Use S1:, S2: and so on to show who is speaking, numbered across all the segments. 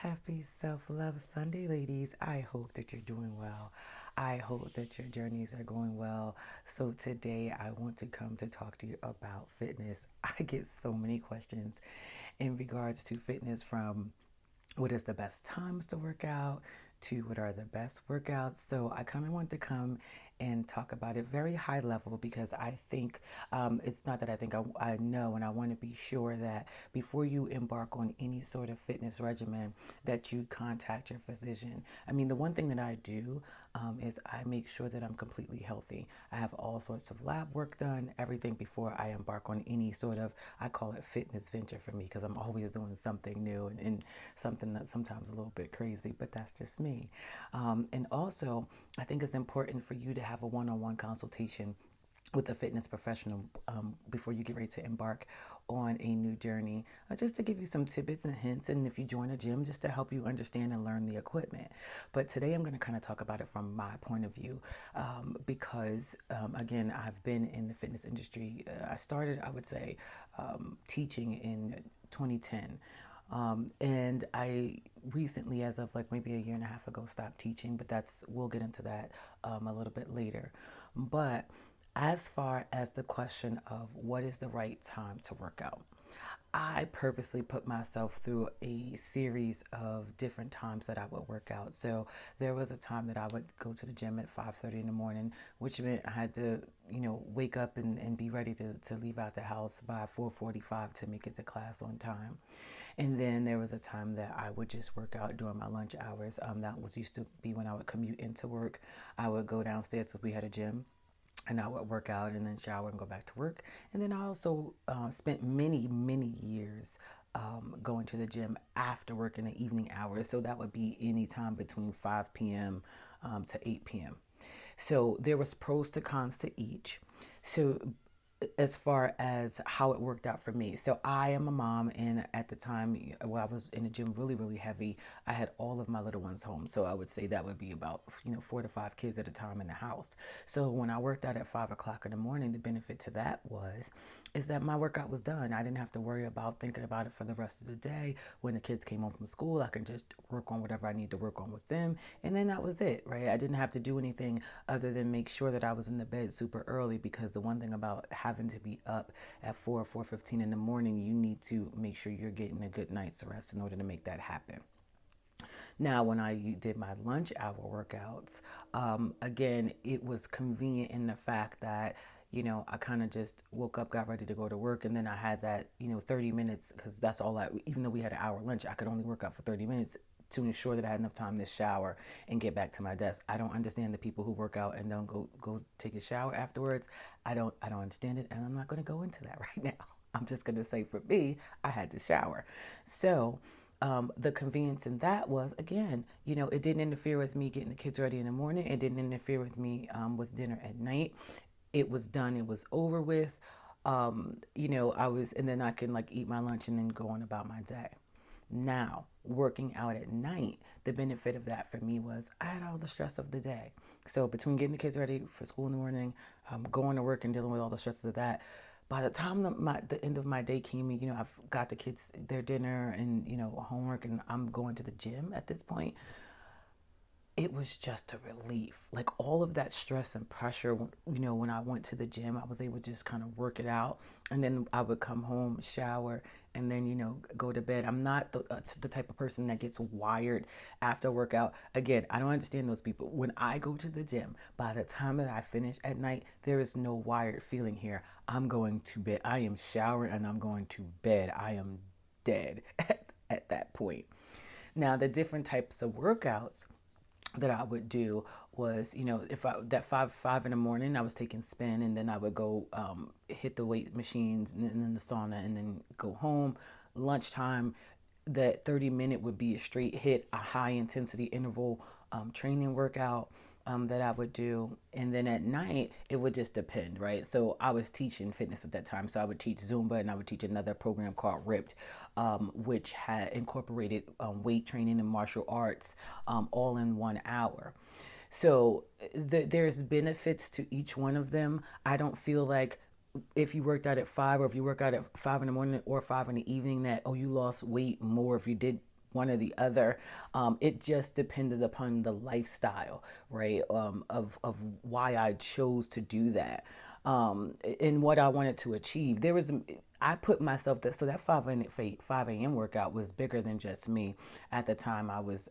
S1: Happy Self-Love Sunday, ladies. I hope that you're doing well. I hope that your journeys are going well. So, today I want to come to talk to you about fitness. I get so many questions in regards to fitness, from what is the best times to work out to what are the best workouts. So I kind of want to come and talk about it very high level, because I think it's not that I think I know, and I want to be sure that before you embark on any sort of fitness regimen, that you contact your physician. I mean, the one thing that I do is I make sure that I'm completely healthy. I have all sorts of lab work done, everything before I embark on any sort of, I call it fitness venture for me, because I'm always doing something new, and something that's sometimes a little bit crazy, but that's just me. And also, I think it's important for you to have a one on one consultation with a fitness professional before you get ready to embark on a new journey, just to give you some tidbits and hints, and if you join a gym, just to help you understand and learn the equipment. But today I'm going to kind of talk about it from my point of view, because again, I've been in the fitness industry. I started, I would say, teaching in 2010. And I recently, as of like maybe a year and a half ago, stopped teaching, but we'll get into that a little bit later. But as far as the question of what is the right time to work out, I purposely put myself through a series of different times that I would work out. So there was a time that I would go to the gym at 5:30 in the morning, which meant I had to, wake up and be ready to leave out the house by 4:45 to make it to class on time. And then there was a time that I would just work out during my lunch hours. That was used to be when I would commute into work. I would go downstairs because we had a gym, and I would work out and then shower and go back to work. And then I also spent many, many years going to the gym after work in the evening hours. So that would be any time between 5 p.m. To 8 p.m. So there was pros to cons to each. So as far as how it worked out for me. So I am a mom, and at the time, when I was in the gym really, really heavy, I had all of my little ones home. So I would say that would be about 4 to 5 kids at a time in the house. So when I worked out at 5 o'clock in the morning, the benefit to that was is that my workout was done. I didn't have to worry about thinking about it for the rest of the day. When the kids came home from school, I could just work on whatever I need to work on with them, and then that was it, right? I didn't have to do anything other than make sure that I was in the bed super early, because the one thing about having to be up at 4:15 in the morning, you need to make sure you're getting a good night's rest in order to make that happen. Now, when I did my lunch hour workouts, again, it was convenient in the fact that I kind of just woke up, got ready to go to work, and then I had that 30 minutes, because that's all even though we had an hour lunch, I could only work out for 30 minutes to ensure that I had enough time to shower and get back to my desk. I don't understand the people who work out and don't go take a shower afterwards. I don't understand it, and I'm not going to go into that right now. I'm just going to say, for me, I had to shower. So the convenience in that was, again, it didn't interfere with me getting the kids ready in the morning. It didn't interfere with me with dinner at night. It was done. It was over with. And then I can like eat my lunch and then go on about my day. Now, working out at night, the benefit of that for me was I had all the stress of the day. So between getting the kids ready for school in the morning, going to work and dealing with all the stresses of that, by the time the end of my day came, I've got the kids their dinner and homework, and I'm going to the gym at this point. It was just a relief. Like, all of that stress and pressure, when I went to the gym, I was able to just kind of work it out. And then I would come home, shower, and then, go to bed. I'm not the type of person that gets wired after a workout. Again, I don't understand those people. When I go to the gym, by the time that I finish at night, there is no wired feeling here. I'm going to bed. I am showering and I'm going to bed. I am dead at that point. Now, the different types of workouts that I would do was, if I that five in the morning, I was taking spin, and then I would go hit the weight machines, and then the sauna, and then go home. Lunchtime, that 30-minute would be a straight hit, a high intensity interval training workout that I would do. And then at night, it would just depend, right? So I was teaching fitness at that time. So I would teach Zumba, and I would teach another program called Ripped, which had incorporated weight training and martial arts all in 1 hour. So there's benefits to each one of them. I don't feel like if you worked out at 5, or if you work out at 5 in the morning or 5 in the evening, that, oh, you lost weight more if you did one or the other. It just depended upon the lifestyle, right? Of why I chose to do that, and what I wanted to achieve. I put myself there, so that 5 a.m. workout was bigger than just me. At the time, I was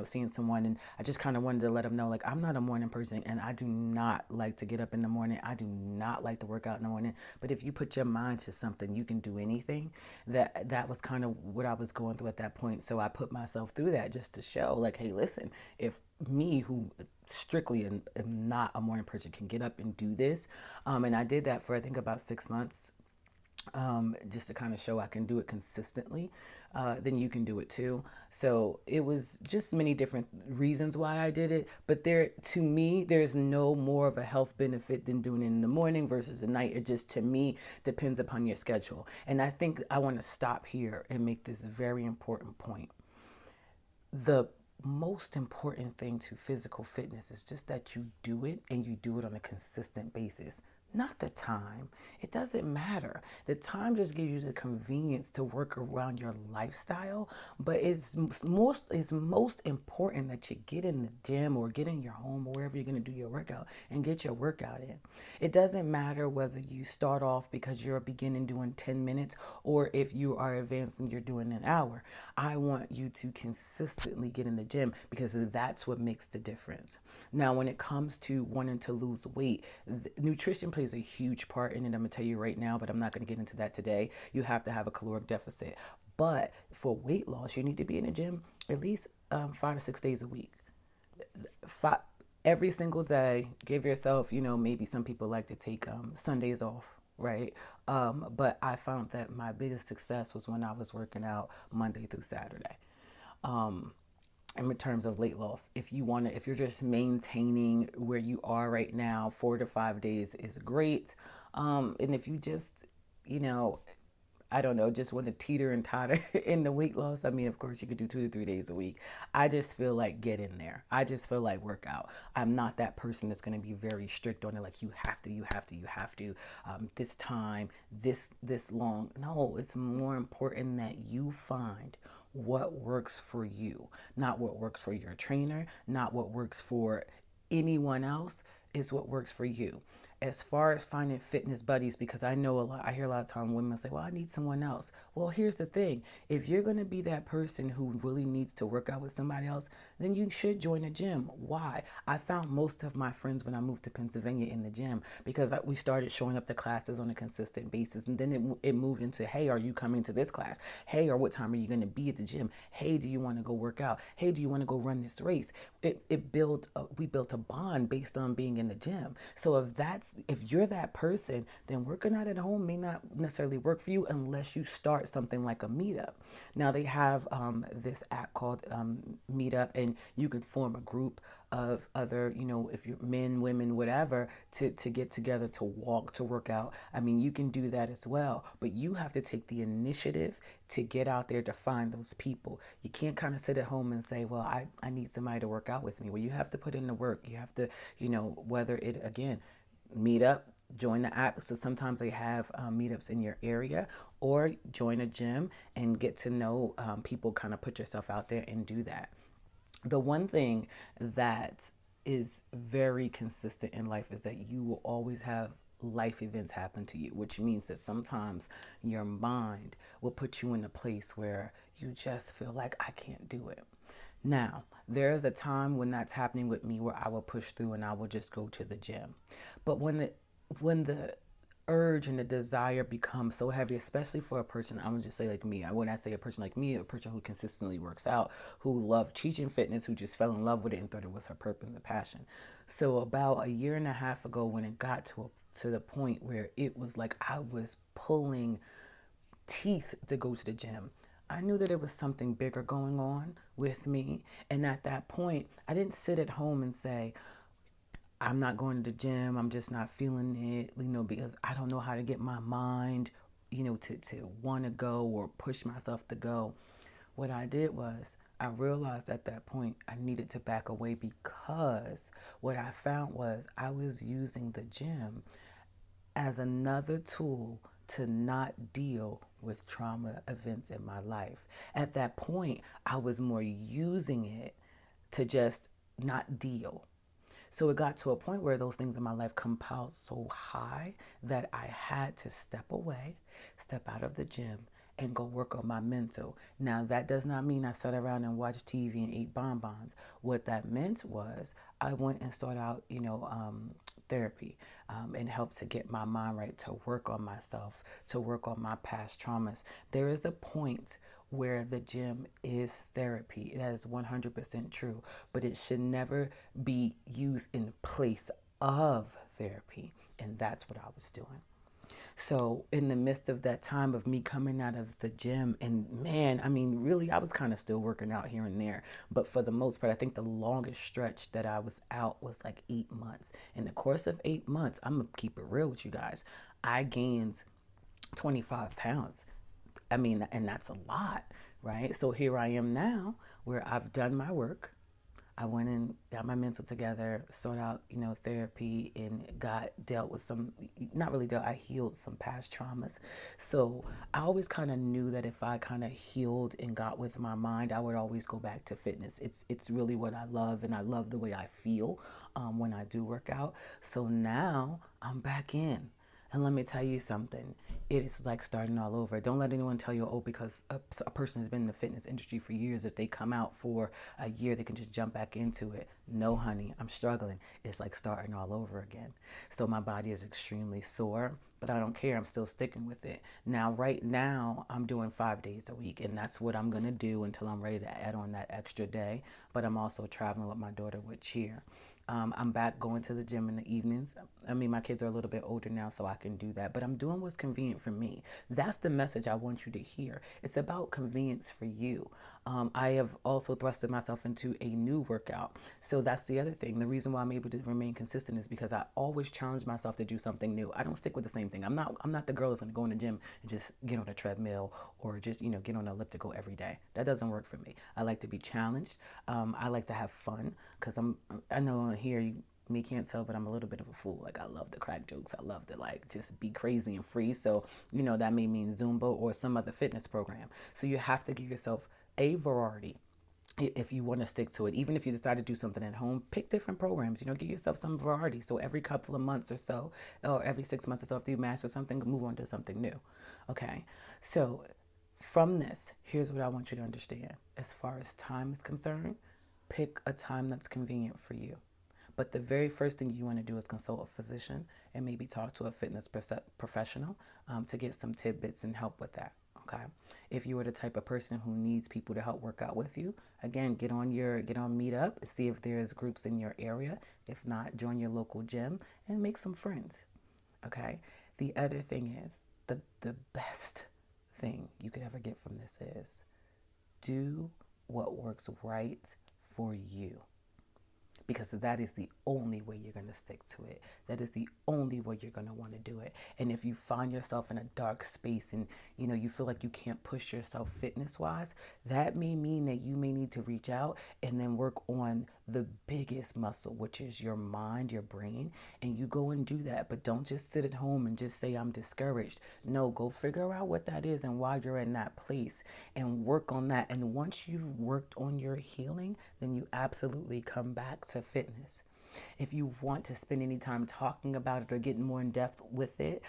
S1: seeing someone, and I just kind of wanted to let them know, like, I'm not a morning person, and I do not like to get up in the morning. I do not like to work out in the morning. But if you put your mind to something, you can do anything. That was kind of what I was going through at that point. So I put myself through that just to show, like, hey, listen, if me, who strictly am not a morning person, can get up and do this, and I did that for I think about 6 months, just to kind of show I can do it consistently, then you can do it too. So it was just many different reasons why I did it. But to me, there's no more of a health benefit than doing it in the morning versus the night. It just, to me, depends upon your schedule. And I think I want to stop here and make this very important point. The most important thing to physical fitness is just that you do it, and you do it on a consistent basis. Not the time. It doesn't matter. The time just gives you the convenience to work around your lifestyle, but it's most important that you get in the gym or get in your home or wherever you're going to do your workout and get your workout in. It doesn't matter whether you start off because you're beginning doing 10 minutes or if you are advancing, you're doing an hour. I want you to consistently get in the gym because that's what makes the difference. Now, when it comes to wanting to lose weight, nutrition plays a huge part in it. I'm going to tell you right now, but I'm not going to get into that today. You have to have a caloric deficit. But for weight loss, you need to be in the gym at least 5 to 6 days a week. Five, every single day. Give yourself, maybe some people like to take Sundays off, right? But I found that my biggest success was when I was working out Monday through Saturday. Um, in terms of weight loss, if you're just maintaining where you are right now, 4 to 5 days is great. And if you just, you know, I don't know, just want to teeter and totter in the weight loss, I mean, of course, you could do 2 to 3 days a week. I just feel like get in there. I just feel like work out. I'm not that person that's going to be very strict on it. Like you have to, this time, this long. No, it's more important that you find what works for you, not what works for your trainer, not what works for anyone else. Is what works for you. As far as finding fitness buddies, because I hear a lot of time women say, well, I need someone else. Well, here's the thing. If you're going to be that person who really needs to work out with somebody else, then you should join a gym. Why? I found most of my friends when I moved to Pennsylvania in the gym because we started showing up to classes on a consistent basis. And then it moved into, hey, are you coming to this class? Hey, or what time are you going to be at the gym? Hey, do you want to go work out? Hey, do you want to go run this race? We built a bond based on being in the gym. So if you're that person, then working out at home may not necessarily work for you unless you start something like a meetup. Now they have this app called Meetup, and you could form a group of other, if you're men, women, whatever, to get together to walk, to work out. I mean, you can do that as well, but you have to take the initiative to get out there to find those people. You can't kind of sit at home and say, well, I need somebody to work out with me. Well, you have to put in the work. You have to, whether it, again, meet up, join the app. So sometimes they have meetups in your area, or join a gym and get to know people, kind of put yourself out there and do that. The one thing that is very consistent in life is that you will always have life events happen to you, which means that sometimes your mind will put you in a place where you just feel like, I can't do it. Now, there is a time when that's happening with me where I will push through and I will just go to the gym. But when the urge and the desire becomes so heavy, especially for a person, I'm gonna just say like me. When I say a person like me, a person who consistently works out, who loved teaching fitness, who just fell in love with it and thought it was her purpose and passion. So about a year and a half ago, when it got to the point where it was like I was pulling teeth to go to the gym, I knew that there was something bigger going on with me. And at that point, I didn't sit at home and say, I'm not going to the gym. I'm just not feeling it, because I don't know how to get my mind, to want to go or push myself to go. What I did was I realized at that point I needed to back away, because what I found was I was using the gym as another tool to not deal with trauma events in my life. At that point, I was more using it to just not deal. So it got to a point where those things in my life compiled so high that I had to step away, step out of the gym, and go work on my mental. Now, that does not mean I sat around and watched TV and ate bonbons. What that meant was I went and sought out, therapy, and helped to get my mind right, to work on myself, to work on my past traumas. There is a point where the gym is therapy. That is 100% true, but it should never be used in place of therapy. And that's what I was doing. So, in the midst of that time of me coming out of the gym, and man, I mean, really, I was kind of still working out here and there. But for the most part, I think the longest stretch that I was out was like 8 months. In the course of 8 months, I'm going to keep it real with you guys. I gained 25 pounds. I mean, and that's a lot, right? So here I am now where I've done my work. I went and got my mental together, sought out, therapy, and got dealt with some, not really dealt, I healed some past traumas. So I always kind of knew that if I kind of healed and got with my mind, I would always go back to fitness. It's really what I love, and I love the way I feel when I do work out. So now I'm back in. And let me tell you something. It is like starting all over. Don't let anyone tell you, oh, because a person has been in the fitness industry for years, if they come out for a year, they can just jump back into it. No, honey, I'm struggling. It's like starting all over again. So my body is extremely sore, but I don't care. I'm still sticking with it. Now, right now, I'm doing 5 days a week, and that's what I'm going to do until I'm ready to add on that extra day. But I'm also traveling with my daughter with cheer. I'm back going to the gym in the evenings. I mean, my kids are a little bit older now, so I can do that. But I'm doing what's convenient for me. That's the message I want you to hear. It's about convenience for you. I have also thrusted myself into a new workout. So that's the other thing. The reason why I'm able to remain consistent is because I always challenge myself to do something new. I don't stick with the same thing. I'm not the girl that's going to go in the gym and just get on a treadmill or just, get on an elliptical every day. That doesn't work for me. I like to be challenged. I like to have fun because I know here you me can't tell, but I'm a little bit of a fool. Like I love to crack jokes. I love to like just be crazy and free. So, that may mean Zumba or some other fitness program. So you have to give yourself a variety if you want to stick to it. Even if you decide to do something at home, pick different programs. Give yourself some variety. So every couple of months or so, or every 6 months or so, after you master something, move on to something new. Okay. So from this, here's what I want you to understand. As far as time is concerned, pick a time that's convenient for you. But the very first thing you want to do is consult a physician and maybe talk to a fitness professional to get some tidbits and help with that. Okay. If you are the type of person who needs people to help work out with you, again, get on Meetup, see if there's groups in your area. If not, join your local gym and make some friends. Okay. The other thing is the best thing you could ever get from this is do what works right for you, because that is the only way you're going to stick to it. That is the only way you're going to want to do it. And if you find yourself in a dark space and you feel like you can't push yourself fitness wise, that may mean that you may need to reach out and then work on the biggest muscle, which is your mind, your brain, and you go and do that. But don't just sit at home and just say I'm discouraged. No, go figure out what that is and why you're in that place and work on that. And once you've worked on your healing, then you absolutely come back to fitness. If you want to spend any time talking about it or getting more in depth with it,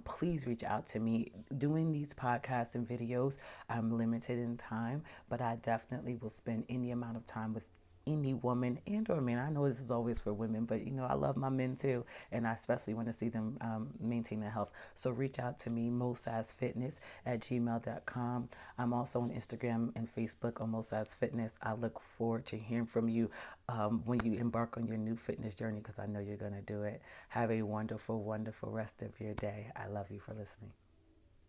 S1: please reach out to me. Doing these podcasts and videos, I'm limited in time, but I definitely will spend any amount of time with any woman and or man. I know this is always for women, but I love my men too, and I especially want to see them maintain their health. So reach out to me, MoeSassFitness at gmail.com. I'm also on Instagram and Facebook on Moe Sass Fitness. I look forward to hearing from you when you embark on your new fitness journey, because I know you're going to do it. Have a wonderful, wonderful rest of your day. I love you for listening.